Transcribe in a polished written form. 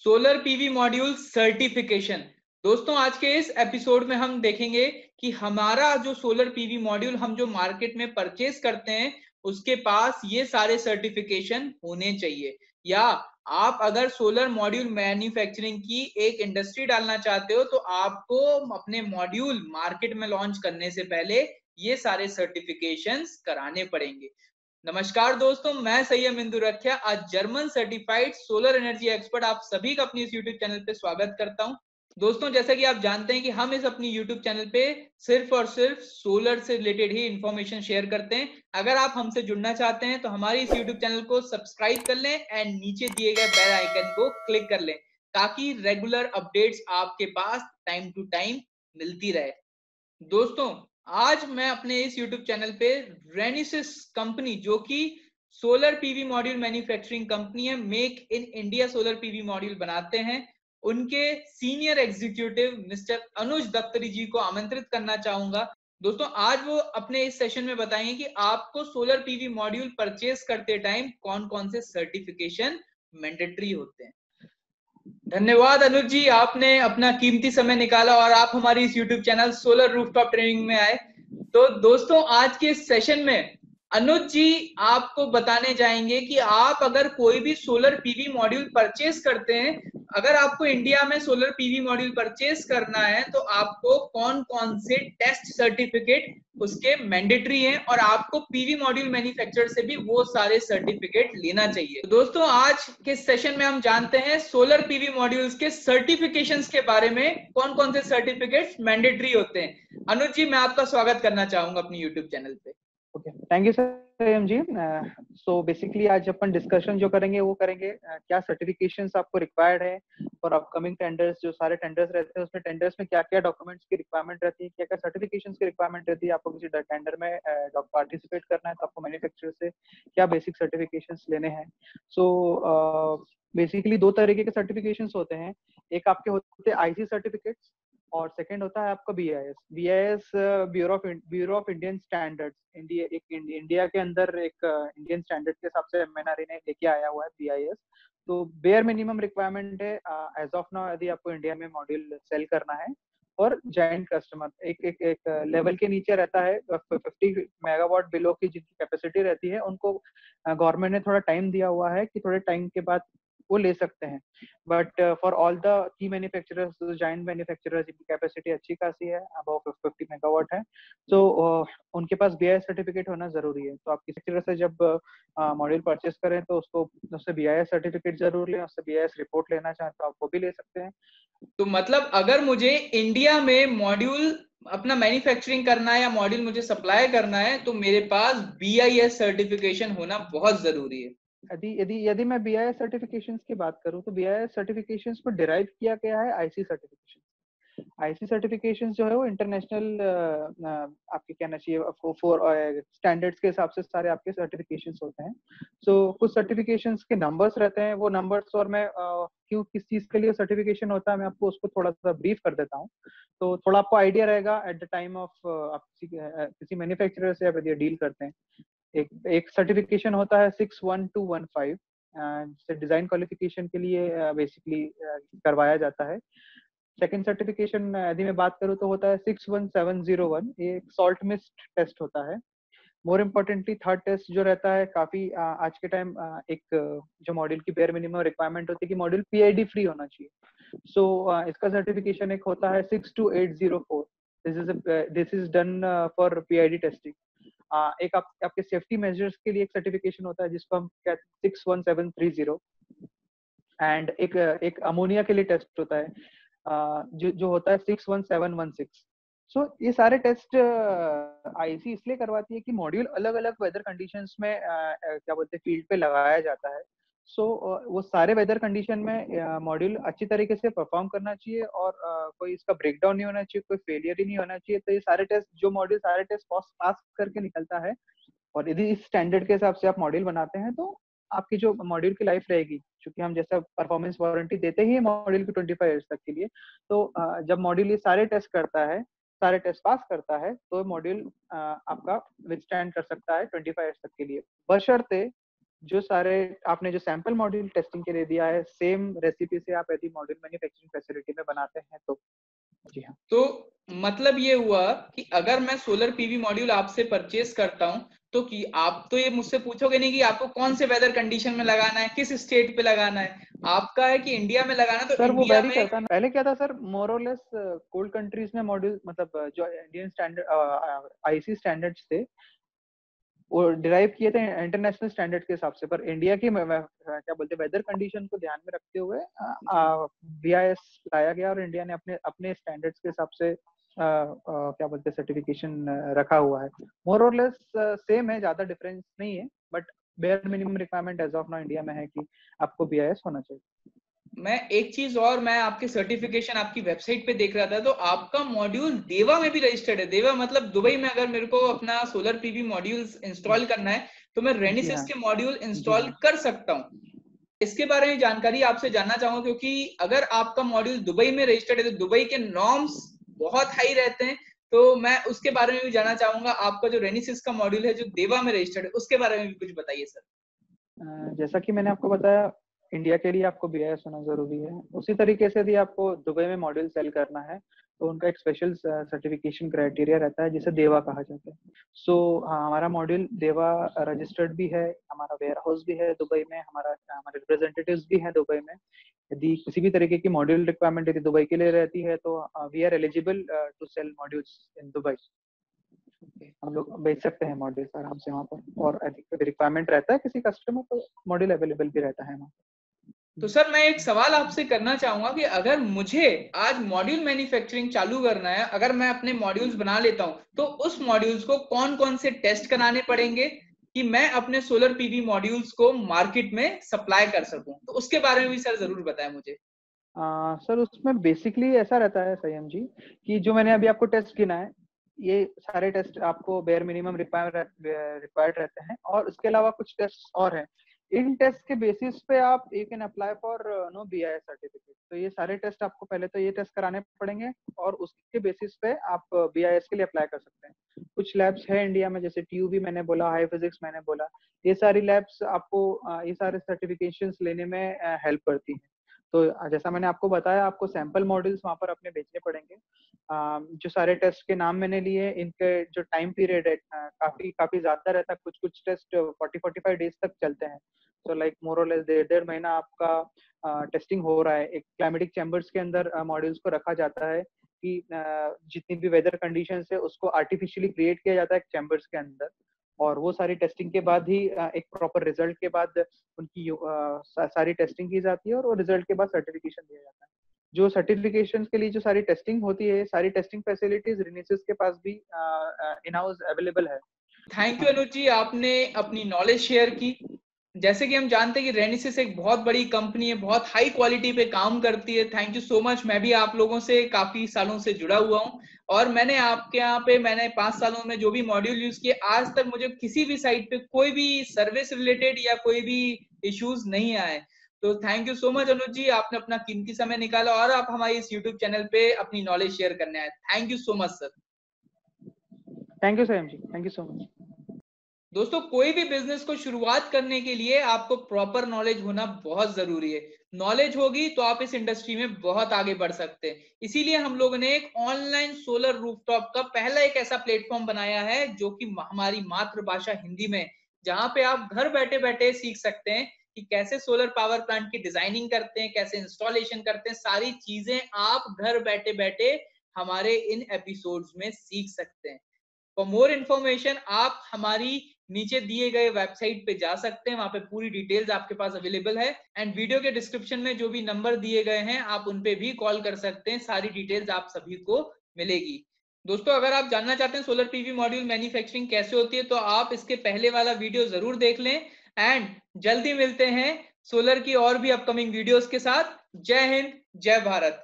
Solar PV module certification. दोस्तों आज के इस एपिसोड में हम देखेंगे कि हमारा जो सोलर पीवी मॉड्यूल हम जो मार्केट में परचेस करते हैं उसके पास ये सारे सर्टिफिकेशन होने चाहिए, या आप अगर सोलर मॉड्यूल मैन्युफैक्चरिंग की एक इंडस्ट्री डालना चाहते हो तो आपको अपने मॉड्यूल मार्केट में लॉन्च करने से पहले ये सारे सर्टिफिकेशंस कराने पड़ेंगे। नमस्कार दोस्तों, मैं सैयद इंदु रखिया, आज German certified solar energy expert आप सभी का अपनी इस यूट्यूब चैनल पे स्वागत करता हूं। दोस्तों जैसा कि आप जानते हैं कि हम इस अपनी यूट्यूब चैनल पे सिर्फ और सिर्फ सोलर से रिलेटेड ही इंफॉर्मेशन शेयर करते हैं। अगर आप हमसे जुड़ना चाहते हैं तो हमारी इस यूट्यूब चैनल को सब्सक्राइब कर लें एंड नीचे दिए गए बेल आइकन को क्लिक कर लें ताकि रेगुलर अपडेट्स आपके पास टाइम टू टाइम मिलती रहे। दोस्तों आज मैं अपने इस YouTube चैनल पे रेनिसिस कंपनी, जो कि solar PV module manufacturing company है, make in India solar PV module बनाते हैं, उनके सीनियर एग्जीक्यूटिव मिस्टर अनुज दफ्तरी जी को आमंत्रित करना चाहूंगा। दोस्तों आज वो अपने इस सेशन में बताएंगे कि आपको सोलर पीवी मॉड्यूल परचेस करते टाइम कौन कौन से सर्टिफिकेशन मैंडेटरी होते हैं। धन्यवाद अनुज जी, आपने अपना कीमती समय निकाला और आप हमारी इस YouTube channel solar rooftop training में आए। तो दोस्तों आज के सेशन में अनुज जी आपको बताने जाएंगे कि आप अगर कोई भी सोलर पीवी मॉड्यूल परचेस करते हैं, अगर आपको इंडिया में सोलर पीवी मॉड्यूल परचेस करना है तो आपको कौन कौन से टेस्ट सर्टिफिकेट उसके मैंडेटरी हैं और आपको पीवी मॉड्यूल मैन्युफैक्चरर से भी वो सारे सर्टिफिकेट लेना चाहिए। तो दोस्तों आज के सेशन में हम जानते हैं सोलर पीवी मॉड्यूल्स के सर्टिफिकेशंस के बारे में, कौन कौन से सर्टिफिकेट्स मैंडेटरी होते हैं। अनुज जी मैं आपका स्वागत करना चाहूंगा अपनी यूट्यूब चैनल पे। Okay, thank you sir ji. So basically आज अपन डिस्कशन जो करेंगे वो करेंगे क्या सर्टिफिकेशंस आपको रिक्वायर्ड है और अपकमिंग टेंडर्स, जो सारे टेंडर्स रहते हैं उसमें टेंडर्स में क्या क्या डॉक्यूमेंट्स की रिक्वायरमेंट रहती है, क्या क्या सर्टिफिकेशंस की रिक्वायरमेंट रहती है। आपको किसी टेंडर में पार्टिसिपेट करना है तो आपको मैन्युफैक्चरर से क्या बेसिक सर्टिफिकेशंस लेने हैं। सो बेसिकली दो तरीके के सर्टिफिकेशंस होते हैं, एक आपके होते हैं आईसी सर्टिफिकेट्स और सेकंड होता है आपका BIS, bureau of Indian standards. India के अंदर एक इंडियन स्टैंडर्ड के हिसाब से एमएनआरई ने लेके आया हुआ है बीआईएस। तो बेयर मिनिमम रिक्वायरमेंट है एज ऑफ नाउ, यदि आपको इंडिया में मॉड्यूल सेल करना है और जॉइंट कस्टमर एक लेवल के नीचे रहता है, 50 मेगावाट बिलो की जिनकी कैपेसिटी रहती है उनको गवर्नमेंट ने थोड़ा टाइम दिया हुआ है कि थोड़े टाइम के बाद वो ले सकते हैं। But for all the key manufacturers, joint manufacturers जिनकी कैपेसिटी अच्छी खासी है, अबव 50 मेगावाट है, तो उनके पास बीआईएस सर्टिफिकेट होना जरूरी है। तो आप किसी तरह से जब मॉड्यूल परचेस करें तो उससे बीआईएस सर्टिफिकेट जरूर लें, उससे बीआईएस रिपोर्ट लेना चाहें तो आप वो भी ले सकते हैं। तो मतलब अगर मुझे इंडिया में मॉड्यूल अपना मैन्युफैक्चरिंग करना है या मॉड्यूल मुझे सप्लाई करना है तो मेरे पास बीआईएस सर्टिफिकेशन होना बहुत जरूरी है। यदि यदि यदि मैं बीआईएस सर्टिफिकेशंस की बात करूं तो बीआईएस सर्टिफिकेशंस को डिराइव किया गया है आईसी सर्टिफिकेशन। आईसी सर्टिफिकेशंस जो है वो इंटरनेशनल, आपके कहना चाहिए फॉर स्टैंडर्ड्स के हिसाब से सारे आपके सर्टिफिकेशंस होते हैं। सो कुछ सर्टिफिकेशंस के नंबर्स रहते हैं, वो नंबर्स, और मैं क्यों किस चीज के लिए सर्टिफिकेशन होता है मैं आपको उसको थोड़ा सा ब्रीफ कर देता हूँ, तो थोड़ा आपको आइडिया रहेगा एट द टाइम ऑफ आप किसी मैन्युफैक्चरर से आप यदि डील करते हैं। एक सर्टिफिकेशन होता है 61215, जिसे डिजाइन क्वालिफिकेशन के लिए बेसिकली करवाया जाता है। सेकंड सर्टिफिकेशन यदि मैं बात करूँ तो होता है 61701, ये एक सॉल्ट मिस्ट टेस्ट होता है। मोर इम्पोर्टेंटली थर्ड टेस्ट जो रहता है, काफी आज के टाइम एक जो मॉड्यूल की बेयर मिनिमम रिक्वायरमेंट होती है कि मॉड्यूल पीआईडी फ्री होना चाहिए। सो इसका सर्टिफिकेशन एक होता है 62804। This is done for PID testing. एक आपके सेफ्टी मेजर्स के लिए एक सर्टिफिकेशन होता है जिसको हम कहते हैं 61730। एंड एक अमोनिया के लिए टेस्ट होता है जो होता है 61716। सो ये सारे टेस्ट आईसी इसलिए करवाती है कि मॉड्यूल अलग अलग वेदर कंडीशंस में क्या बोलते हैं फील्ड पे लगाया जाता है। सो वो सारे वेदर कंडीशन में मॉड्यूल अच्छी तरीके से परफॉर्म करना चाहिए और कोई इसका ब्रेकडाउन नहीं होना चाहिए, कोई फेलियर ही नहीं होना चाहिए। तो ये सारे टेस्ट, जो मॉड्यूल सारे टेस्ट पास करके निकलता है, और यदि इस स्टैंडर्ड के हिसाब से आप मॉड्यूल बनाते हैं तो आपकी जो मॉड्यूल की लाइफ रहेगी, क्योंकि हम जैसा परफॉर्मेंस वारंटी देते ही मॉड्यूल की 25 इयर्स तक के लिए, तो जब मॉड्यूल ये सारे टेस्ट करता है, सारे टेस्ट पास करता है, तो मॉड्यूल आपका विथस्टैंड कर सकता है 25 इयर्स तक के लिए, बशर्ते जो सारे आपने जो सैंपल मॉड्यूल टेस्टिंग के लिए दिया है, सेम रेसिपी से आप यदि मॉड्यूल मैन्युफैक्चरिंग फैसिलिटी में बनाते हैं तो जी हाँ। तो मतलब ये हुआ कि अगर मैं सोलर पीवी मॉड्यूल आपसे परचेस करता हूं तो कि आप तो ये मुझसे पूछोगे नहीं कि आपको कौन से वेदर कंडीशन में लगाना है, किस स्टेट पे लगाना है। आपका है कि इंडिया में लगाना, तो सर वो इंडिया वेरी में करता है ना। पहले क्या था सर, मोर और लेस कोल्ड कंट्रीज में मॉड्यूल मतलब जो इंडियन स्टैंडर्ड आईसी स्टैंडर्ड्स थे वो डिराइव किए थे इंटरनेशनल स्टैंडर्ड के हिसाब से, पर इंडिया की क्या बोलते हैं वेदर कंडीशन को ध्यान में रखते हुए बीआईएस लाया गया और इंडिया ने अपने अपने स्टैंडर्ड्स के हिसाब से क्या बोलते हैं सर्टिफिकेशन रखा हुआ है। मोर और लेस सेम है, ज्यादा डिफरेंस नहीं है, but bare minimum requirement as of now India में है कि आपको बीआईएस होना चाहिए। मैं एक चीज और, मैं आपके सर्टिफिकेशन आपकी वेबसाइट पे देख रहा था, तो आपका मॉड्यूल देवा में भी रजिस्टर्ड है। देवा मतलब दुबई में अगर मेरे को अपना सोलर पीवी मॉड्यूल्स इंस्टॉल करना है तो मैं जी रेनिसिस हाँ, के मॉड्यूल जी इंस्टॉल हाँ। कर सकता हूँ। इसके बारे में जानकारी आपसे जानना चाहूंगा, क्योंकि अगर आपका मॉड्यूल दुबई में रजिस्टर्ड है तो दुबई के नॉर्म्स बहुत हाई रहते हैं। तो मैं उसके बारे में भी जानना चाहूंगा। आपका जो रेनिसिस का मॉड्यूल है जो देवा में रजिस्टर्ड है उसके बारे में भी कुछ बताइए सर। जैसा कि मैंने आपको बताया, इंडिया के लिए आपको बीआईएस होना जरूरी है। उसी तरीके से यदि आपको दुबई में मॉड्यूल सेल करना है तो उनका एक स्पेशल सर्टिफिकेशन क्राइटेरिया रहता है जिसे देवा कहा जाता है। सो हमारा मॉड्यूल देवा रजिस्टर्ड भी है, हमारा वेयर हाउस भी है दुबई में, हमारे रिप्रेजेंटेटिव्स भी हैं दुबई में। यदि किसी भी तरीके की मॉड्यूल रिक्वायरमेंट यदि दुबई के लिए रहती है तो we are eligible to sell modules in Dubai. हम लोग बेच सकते हैं मॉड्यूल्स आराम से वहाँ पर, और अधिक रिक्वायरमेंट रहता है किसी कस्टमर तो मॉड्यूल अवेलेबल भी रहता है वहाँ। तो सर मैं एक सवाल आपसे करना चाहूंगा कि अगर मुझे आज मॉड्यूल मैन्युफैक्चरिंग चालू करना है, अगर मैं अपने मॉड्यूल्स बना लेता हूं तो उस मॉड्यूल्स को कौन कौन से टेस्ट कराने पड़ेंगे कि मैं अपने सोलर पीवी मॉड्यूल्स को मार्केट में सप्लाई कर सकूं, तो उसके बारे में भी सर जरूर बताएं मुझे। सर उसमें बेसिकली ऐसा रहता है संयम जी कि जो मैंने अभी आपको टेस्ट गिना है, ये सारे टेस्ट आपको बेयर मिनिमम रिक्वायर्ड रहते हैं, और उसके अलावा कुछ टेस्ट और हैं। इन टेस्ट के बेसिस पे आप you can apply for no BIS certificate. तो ये सारे टेस्ट आपको पहले तो ये टेस्ट कराने पड़ेंगे और उसके बेसिस पे आप बीआईएस के लिए अप्लाई कर सकते हैं। कुछ लैब्स है इंडिया में, जैसे टीयूबी मैंने बोला, हाई फिजिक्स मैंने बोला, ये सारी लैब्स आपको ये सारे सर्टिफिकेशंस लेने में हेल्प करती हैं। तो जैसा मैंने आपको बताया, आपको सैंपल मॉडल्स वहां पर अपने बेचने पड़ेंगे। जो सारे टेस्ट के नाम मैंने लिए, इनके जो टाइम पीरियड है काफी काफी ज्यादा रहता है। कुछ कुछ टेस्ट 40-45 डेज तक चलते हैं। तो लाइक मोर और लेस 1.5 महीना आपका टेस्टिंग हो रहा है। एक क्लाइमेटिक चैम्बर्स के अंदर मॉड्यूल्स को रखा जाता है कि जितनी भी वेदर कंडीशंस है उसको आर्टिफिशियली क्रिएट किया जाता है चैम्बर्स के अंदर, और वो सारी टेस्टिंग के बाद ही एक प्रॉपर रिजल्ट के बाद उनकी सारी टेस्टिंग की जाती है और वो रिजल्ट के बाद सर्टिफिकेशन दिया जाता है। जो सर्टिफिकेशन के लिए जो सारी टेस्टिंग होती है, सारी टेस्टिंग फैसिलिटीज रिनिसिस के पास भी इन हाउस अवेलेबल है। थैंक यू अनुज जी, आपने अपनी नॉलेज शेयर की। जैसे कि हम जानते हैं कि रेनिसिस एक बहुत बड़ी कंपनी है, बहुत हाई क्वालिटी पे काम करती है। Thank you so much. मैं भी आप लोगों से काफी सालों से जुड़ा हुआ हूं और मैंने आपके यहाँ पे, मैंने 5 सालों में जो भी मॉड्यूल यूज किए, आज तक मुझे किसी भी साइट पे कोई भी सर्विस रिलेटेड या कोई भी इश्यूज नहीं आए। तो थैंक यू सो मच अनुज जी, आपने अपना कीमती समय निकाला और आप हमारे इस यूट्यूब चैनल पे अपनी नॉलेज शेयर करने आए। Thank you so much sir. Thank you sir ji, thank you so much. दोस्तों, कोई भी बिजनेस को शुरुआत करने के लिए आपको प्रॉपर नॉलेज होना बहुत जरूरी है। नॉलेज होगी तो आप इस इंडस्ट्री में बहुत आगे बढ़ सकते हैं। इसीलिए हम लोगों ने एक ऑनलाइन सोलर रूफटॉप का पहला एक ऐसा प्लेटफॉर्म बनाया है जो कि हमारी मातृभाषा हिंदी में, जहां पे आप घर बैठे बैठे सीख सकते हैं कि कैसे सोलर पावर प्लांट की डिजाइनिंग करते हैं, कैसे इंस्टॉलेशन करते हैं। सारी चीजें आप घर बैठे बैठे हमारे इन एपिसोड्स में सीख सकते हैं। फॉर मोर इन्फॉर्मेशन आप हमारी नीचे दिए गए वेबसाइट पे जा सकते हैं, वहां पे पूरी डिटेल्स आपके पास अवेलेबल है। एंड वीडियो के डिस्क्रिप्शन में जो भी नंबर दिए गए हैं आप उन पे भी कॉल कर सकते हैं, सारी डिटेल्स आप सभी को मिलेगी। दोस्तों, अगर आप जानना चाहते हैं सोलर पीवी मॉड्यूल मैन्युफैक्चरिंग कैसे होती है तो आप इसके पहले वाला वीडियो जरूर देख लें। एंड जल्दी मिलते हैं सोलर की और भी अपकमिंग वीडियोस के साथ। जय हिंद, जय भारत।